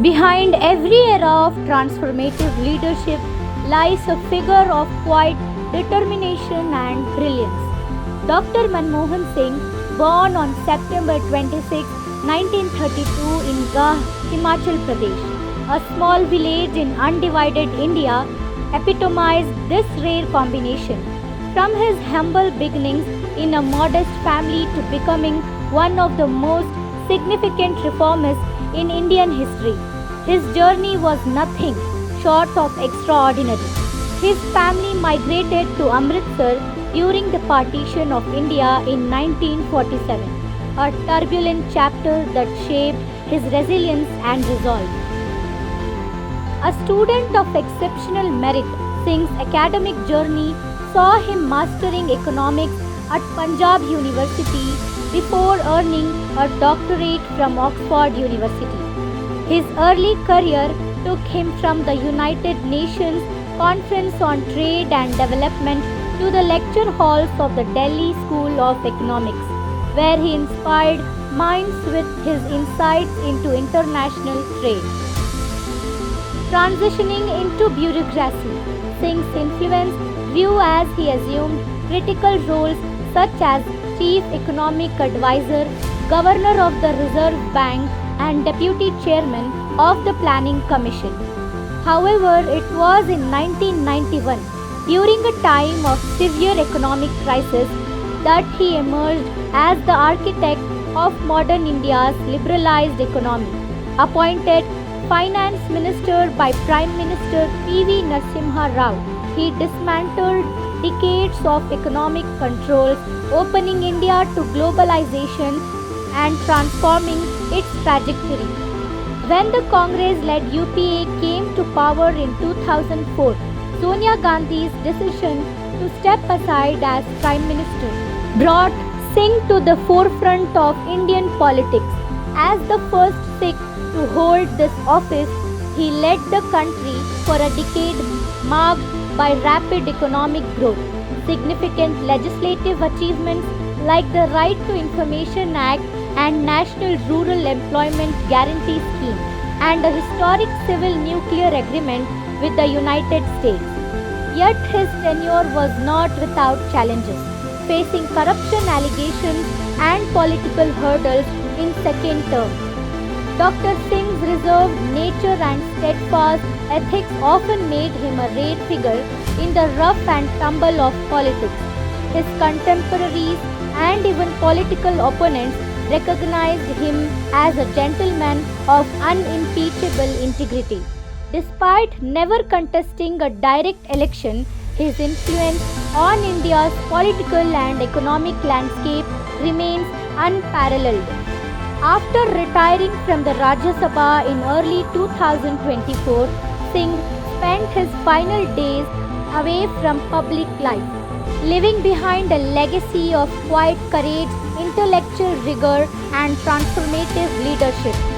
Behind every era of transformative leadership lies a figure of quiet determination and brilliance. Dr. Manmohan Singh, born on September 26, 1932 in Gah, Himachal Pradesh, a small village in undivided India, epitomized this rare combination. From his humble beginnings in a modest family to becoming one of the most significant reformists in Indian history, his journey was nothing short of extraordinary. His family migrated to Amritsar during the partition of India in 1947, a turbulent chapter that shaped his resilience and resolve. A student of exceptional merit, Singh's academic journey saw him mastering economics at Punjab University before earning a doctorate from Oxford University. His early career took him from the United Nations Conference on Trade and Development to the lecture halls of the Delhi School of Economics, where he inspired minds with his insights into international trade. Transitioning into bureaucracy, Singh's influence grew as he assumed critical roles such as Chief Economic Advisor, Governor of the Reserve Bank, and Deputy Chairman of the Planning Commission. However, it was in 1991, during a time of severe economic crisis, that he emerged as the architect of modern India's liberalized economy. Appointed Finance Minister by Prime Minister P.V. Narasimha Rao, he dismantled decades of economic controls, opening India to globalization and transforming its trajectory. When the Congress-led UPA came to power in 2004, Sonia Gandhi's decision to step aside as Prime Minister brought Singh to the forefront of Indian politics. As the first Sikh to hold this office, he led the country for a decade marked by rapid economic growth, significant legislative achievements like the Right to Information Act and National Rural Employment Guarantee Scheme, and a historic civil nuclear agreement with the United States. Yet his tenure was not without challenges, facing corruption allegations and political hurdles in second term. Dr. Singh's reserved nature and steadfast ethics often made him a rare figure in the rough and tumble of politics. His contemporaries and even political opponents recognized him as a gentleman of unimpeachable integrity. Despite never contesting a direct election, his influence on India's political and economic landscape remains unparalleled. After retiring from the Rajya Sabha in early 2024, Singh spent his final days away from public life, leaving behind a legacy of quiet courage, intellectual rigor, and transformative leadership.